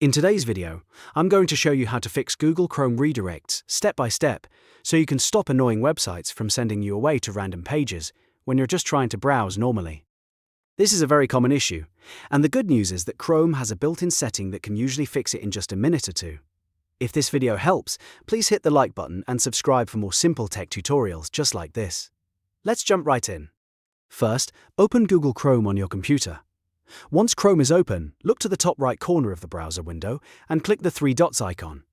In today's video, I'm going to show you how to fix Google Chrome redirects step by step so you can stop annoying websites from sending you away to random pages when you're just trying to browse normally. This is a very common issue, and the good news is that Chrome has a built-in setting that can usually fix it in just a minute or two. If this video helps, please hit the like button and subscribe for more simple tech tutorials just like this. Let's jump right in. First, open Google Chrome on your computer. Once Chrome is open, look to the top right corner of the browser window and click the three dots icon.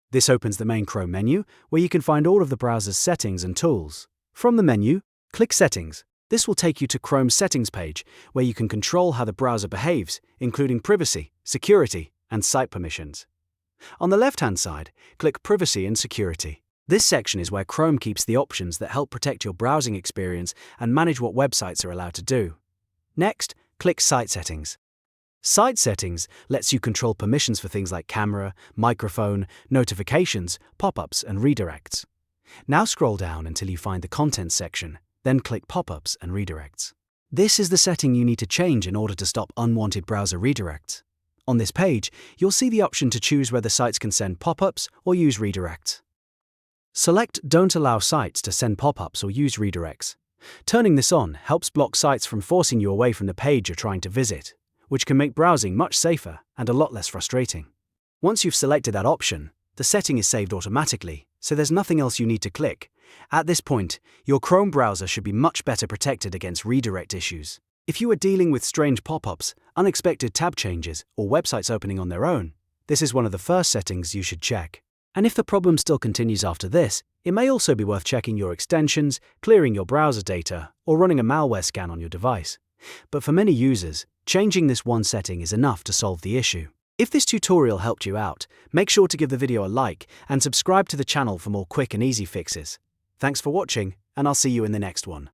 This opens the main Chrome menu, where you can find all of the browser's settings and tools. From the menu, click Settings. This will take you to Chrome's settings page, where you can control how the browser behaves, including privacy, security, and site permissions. On the left-hand side, click Privacy and Security. This section is where Chrome keeps the options that help protect your browsing experience and manage what websites are allowed to do. Next, click Site Settings. Site Settings lets you control permissions for things like camera, microphone, notifications, pop-ups, and redirects. Now scroll down until you find the Content section, then click Pop-ups and Redirects. This is the setting you need to change in order to stop unwanted browser redirects. On this page, you'll see the option to choose whether sites can send pop-ups or use redirects. Select Don't allow sites to send pop-ups or use redirects. Turning this on helps block sites from forcing you away from the page you're trying to visit, which can make browsing much safer and a lot less frustrating. Once you've selected that option, the setting is saved automatically, so there's nothing else you need to click. At this point, your Chrome browser should be much better protected against redirect issues. If you are dealing with strange pop-ups, unexpected tab changes, or websites opening on their own, this is one of the first settings you should check. And if the problem still continues after this, it may also be worth checking your extensions, clearing your browser data, or running a malware scan on your device. But for many users, changing this one setting is enough to solve the issue. If this tutorial helped you out, make sure to give the video a like and subscribe to the channel for more quick and easy fixes. Thanks for watching, and I'll see you in the next one.